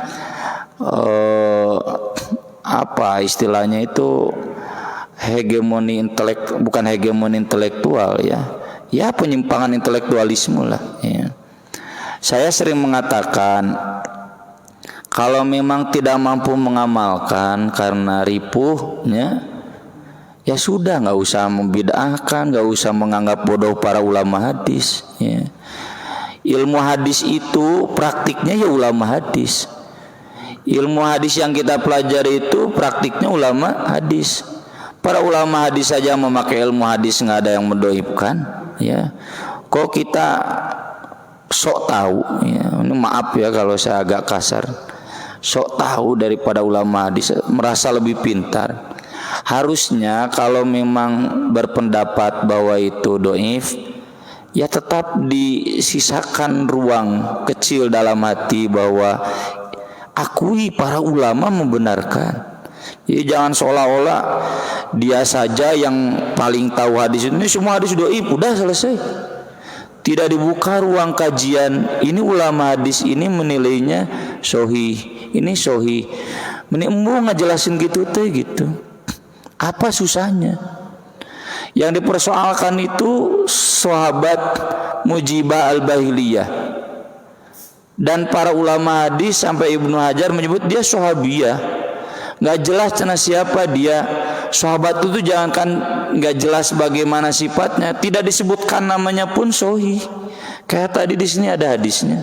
apa istilahnya itu hegemoni bukan hegemoni intelektual ya. Ya, penyimpangan intelektualisme lah ya. Saya sering mengatakan kalau memang tidak mampu mengamalkan karena ripuhnya, ya sudah, nggak usah membid'ahkan, nggak usah menganggap bodoh para ulama hadis ya. Ilmu hadis itu praktiknya ya ulama hadis. Ilmu hadis yang kita pelajari itu praktiknya ulama hadis. Para ulama hadis saja memakai ilmu hadis, nggak ada yang mendoibkan ya. Kok kita sok tahu ya. Ini maaf ya kalau saya agak kasar. Sok tahu daripada ulama hadis, merasa lebih pintar. Harusnya kalau memang berpendapat bahwa itu doif, ya tetap disisakan ruang kecil dalam hati bahwa akui para ulama membenarkan. Jadi jangan seolah-olah dia saja yang paling tahu hadis ini semua hadis doif, udah selesai. Tidak dibuka ruang kajian. Ini ulama hadis ini menilainya sahih, ini sahih. Meni embung ngajelasin gitu teh gitu. Apa susahnya? Yang dipersoalkan itu sahabat Mujibah al-Bahiliyah. Dan para ulama hadis sampai Ibnu Hajar menyebut dia sahabiyah. Enggak jelas cina siapa dia. Sahabat itu jangankan enggak jelas bagaimana sifatnya, tidak disebutkan namanya pun sahih. Kayak tadi di sini ada hadisnya.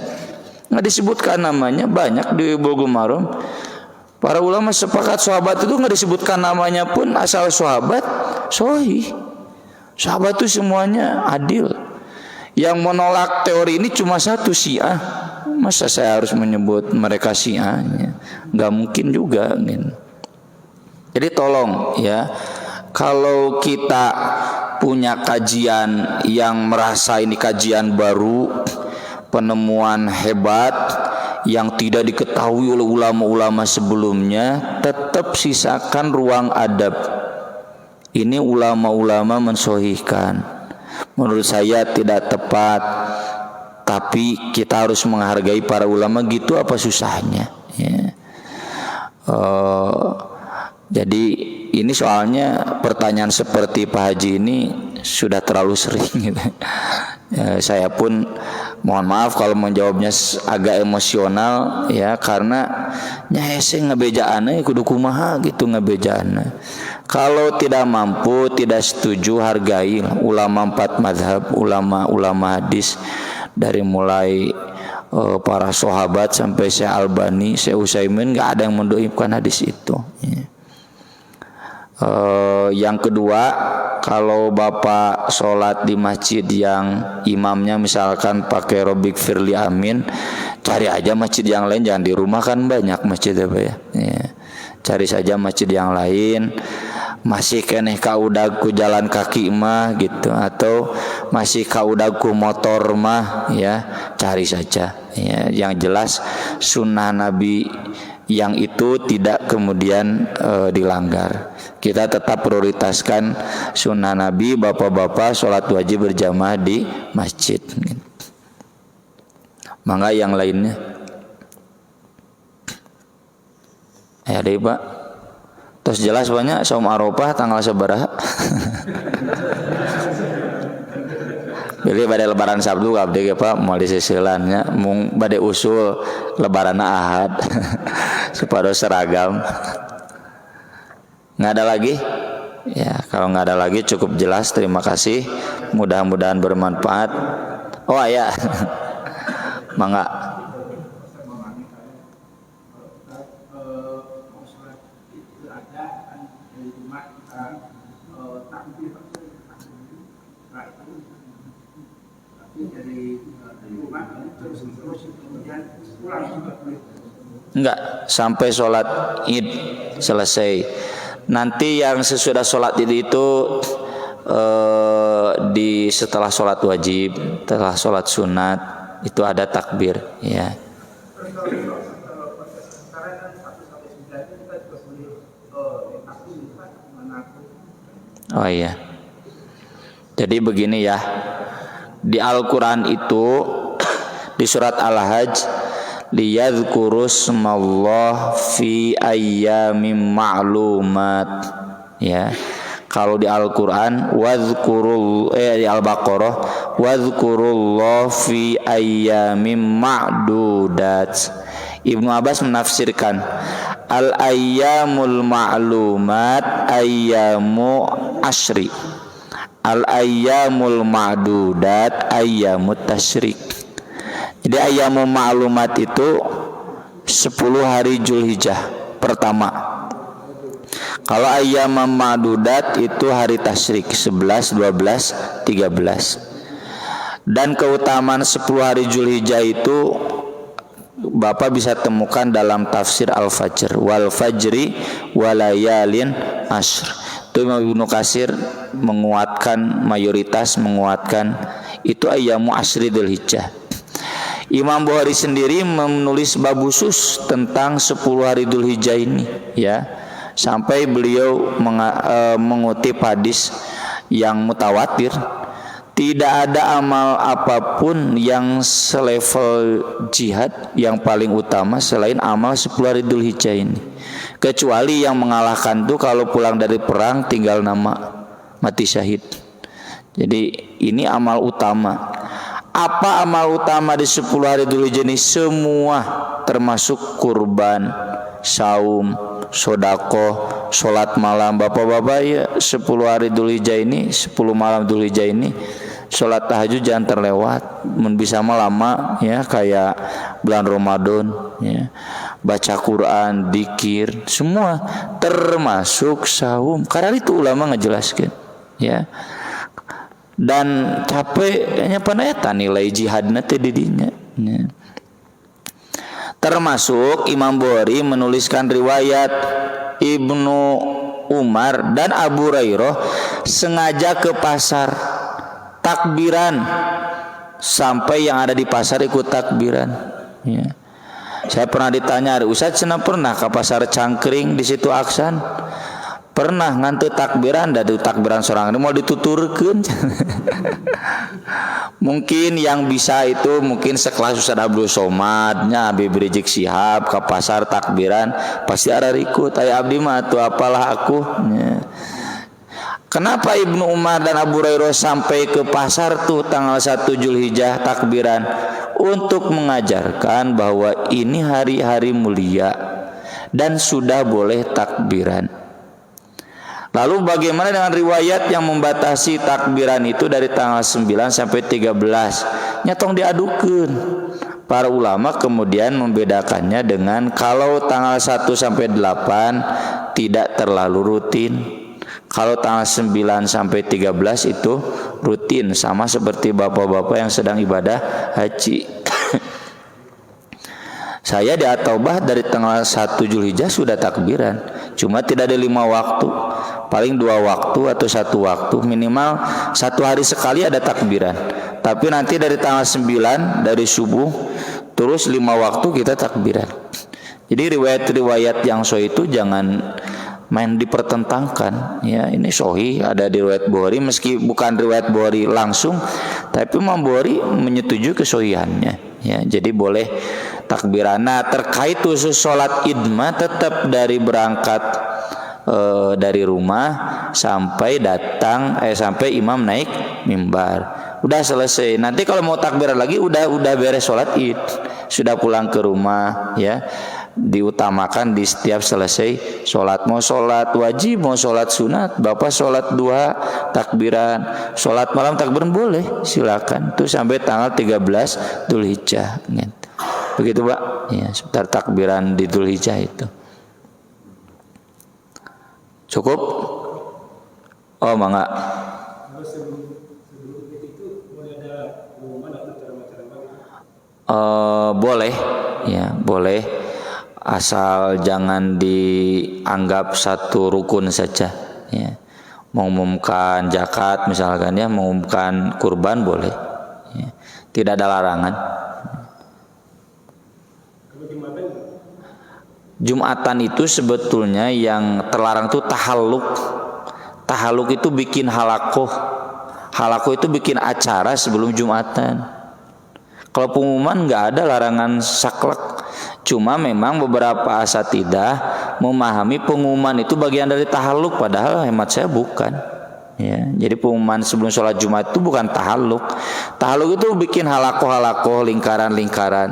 Enggak disebutkan namanya, banyak di Bulughul Maram. Para ulama sepakat sahabat itu enggak disebutkan namanya pun, asal sahabat sahih. Sahabat itu semuanya adil. Yang menolak teori ini cuma satu, Syiah. Masa saya harus menyebut mereka Syiahnya? Enggak mungkin juga gitu. Jadi tolong ya, kalau kita punya kajian yang merasa ini kajian baru, penemuan hebat yang tidak diketahui oleh ulama-ulama sebelumnya, tetap sisakan ruang adab. Ini ulama-ulama mensohihkan. Menurut saya tidak tepat, tapi kita harus menghargai para ulama. Gitu apa susahnya ya. Jadi ini soalnya pertanyaan seperti Pak Haji ini sudah terlalu sering gitu. Saya pun mohon maaf kalau menjawabnya agak emosional ya, karena nyahese ngabejaana kudu kumaha gitu ngabejaana. Kalau tidak mampu, tidak setuju, hargai ulama 4 mazhab, ulama hadis dari mulai para sahabat sampai Syekh Albani, Syekh Utsaimin, enggak ada yang mendoibkan hadis itu ya. Yang kedua, kalau Bapak sholat di masjid yang imamnya misalkan pakai robik firli amin, cari aja masjid yang lain, jangan di rumah, kan banyak masjid apa ya. Cari saja masjid yang lain. Masih keneh kaudag ku jalan kaki mah gitu, atau masih kaudag ku motor mah ya, cari saja ya. Yang jelas sunnah Nabi yang itu tidak kemudian dilanggar. Kita tetap prioritaskan sunnah Nabi. Bapak-bapak sholat wajib berjamaah di masjid. Mangga yang lainnya. Ya deh Pak. Terus jelas banyak saum Arafah tanggal sabaraha. Beli pada lebaran Sabtu abdi ge Pak moal disisilannya mung bade usul lebaranna Ahad. Supaya seragam. Nggak ada lagi? Ya, kalau nggak ada lagi cukup jelas. Terima kasih. Mudah-mudahan bermanfaat. Oh ya, mangga. Enggak, sampai sholat id selesai. Nanti yang sesudah sholat id itu di setelah sholat wajib, setelah sholat sunat itu ada takbir ya. Oh iya. Jadi begini ya. Di Al-Qur'an itu di surat Al-Hajj, liyadhkurusmallah fi ayyamin ma'lumat ya. Kalau di Al-Qur'an di Al-Baqarah wadhkurullah fi ayyamin ma'dudat. Ibnu Abbas menafsirkan al-ayyamul ma'lumat ayyamu asyri, al-ayyamul ma'dudat ayyamut tasyrik. Jadi ayyamul ma'lumat itu 10 hari Zulhijjah pertama. Kalau ayyamul ma'dudat itu hari tasyrik 11, 12, 13. Dan keutamaan 10 hari Zulhijjah itu Bapak bisa temukan dalam tafsir Al-Fajr, wal fajri walayalin ashr. Itu Ibnu Katsir menguatkan, mayoritas menguatkan itu ayyamu asyri Dzulhijjah. Imam Bukhari sendiri menulis bab khusus tentang 10 hari Dzulhijjah ini ya. Sampai beliau mengutip hadis yang mutawatir, tidak ada amal apapun yang selevel jihad yang paling utama selain amal 10 hari Dzulhijjah ini. Kecuali yang mengalahkan tuh kalau pulang dari perang tinggal nama, mati syahid. Jadi ini amal utama. Apa amal utama di 10 hari Dzulhijjah ini? Semua, termasuk kurban, saum, sedekah, salat malam. Bapak-bapak ya, 10 hari Dzulhijjah ini, 10 malam Dzulhijjah ini salat tahajud jangan terlewat. Mun bisa lama ya, kayak bulan Ramadan ya. Baca Quran, dzikir, semua termasuk saum. Karena itu ulama ngejelaskan ya. Dan capeknya paneta nilai jihadna teh didinya ya. Termasuk Imam Bukhari menuliskan riwayat Ibnu Umar dan Abu Hurairah sengaja ke pasar takbiran sampai yang ada di pasar ikut takbiran ya. Saya pernah ditanya, Ustaz cenah pernah ke pasar Cangkring di situ Aksan? Pernah ngantu takbiran, dari takbiran seorang ini mau dituturkeun. Mungkin yang bisa itu mungkin sekelas Ustaz Abdul Somadnya, Habib Rizik Syihab ke pasar takbiran pasti ada ikut. Aya abdi mah tuh apalah aku. Kenapa Ibnu Umar dan Abu Hurairah sampai ke pasar tuh tanggal 1 Zulhijjah takbiran? Untuk mengajarkan bahwa ini hari-hari mulia dan sudah boleh takbiran. Lalu bagaimana dengan riwayat yang membatasi takbiran itu dari tanggal 9 sampai 13? Nyatong diadukeun. Para ulama kemudian membedakannya dengan kalau tanggal 1 sampai 8 tidak terlalu rutin. Kalau tanggal 9 sampai 13 itu rutin, sama seperti bapak-bapak yang sedang ibadah haji. Saya di At-Taubah dari tanggal 1 Zulhijjah sudah takbiran, cuma tidak ada 5 waktu, paling 2 waktu atau 1 waktu, minimal 1 hari sekali ada takbiran. Tapi nanti dari tanggal 9 dari subuh terus 5 waktu kita takbiran. Jadi riwayat-riwayat yang sahih itu jangan main dipertentangkan, ya. Ini sahih ada di riwayat Bukhari, meski bukan riwayat Bukhari langsung, tapi Imam Bukhari menyetujui kesahihannya, ya. Jadi boleh takbiran. Nah, terkait khusus sholat id mah tetap dari berangkat dari rumah sampai sampai imam naik mimbar. Udah selesai. Nanti kalau mau takbiran lagi udah beres sholat id, sudah pulang ke rumah, ya. Diutamakan di setiap selesai sholat, mau sholat wajib, mau sholat sunat, bapak sholat duha takbiran, sholat malam takbiran boleh, silakan. Itu sampai tanggal 13 Dzulhijjah, gitu. Begitu Pak, ya, sebentar takbiran di Dzulhijjah itu cukup. Oh mangga. Boleh, ya boleh. Asal jangan dianggap satu rukun saja, ya. Mengumumkan zakat misalkan, ya, mengumumkan kurban boleh, ya. Tidak ada larangan. Jumatan itu sebetulnya yang terlarang itu tahalluk. Tahalluk itu bikin halakoh. Halakoh itu bikin acara sebelum Jumatan. Kalau pengumuman nggak ada larangan saklek. Cuma memang beberapa asatidah memahami pengumuman itu bagian dari tahalluk, padahal hemat saya bukan. Ya, jadi pengumuman sebelum sholat Jumat itu bukan tahalluk. Tahalluk itu bikin halakoh, lingkaran-lingkaran.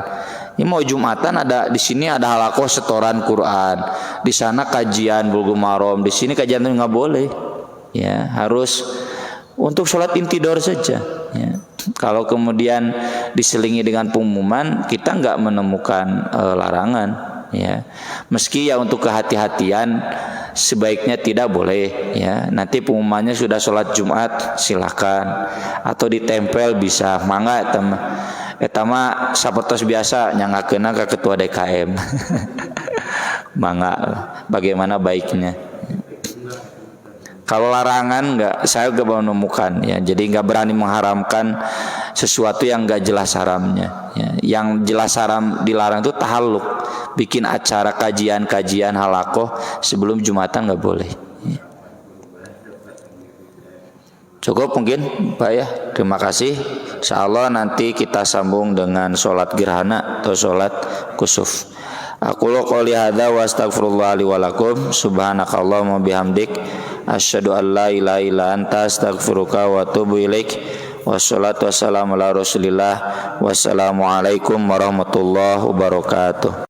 Ini mau Jumatan ada di sini ada halakoh setoran Quran, di sana kajian Bulughul Maram, di sini kajian itu nggak boleh. Ya, harus untuk sholat intidor saja. Ya. Kalau kemudian diselingi dengan pengumuman, kita nggak menemukan larangan, ya. Meski ya untuk kehati-hatian sebaiknya tidak boleh, ya. Nanti pengumumannya sudah sholat Jumat, silakan, atau ditempel bisa, mangga etama sapertos biasa nyangakeuna ke ketua DKM. Mangga, bagaimana baiknya? Kalau larangan saya nggak menemukan, ya. Jadi nggak berani mengharamkan sesuatu yang nggak jelas haramnya, ya. Yang jelas haram dilarang itu tahalluk, bikin acara kajian halakoh sebelum Jumatan nggak boleh, ya. Cukup mungkin Pak, ya. Terima kasih. Insyaallah nanti kita sambung dengan sholat gerhana atau sholat kusuf. Aku qouli hadza wa astaghfirullah li wa lakum. Subhanakallahumma bihamdik asyhadu an la ilaha illa anta astaghfiruka wa atubu ilaik. Wassalatu wassalamu ala Rasulillah. Wassalamualaikum warahmatullahi wabarakatuh.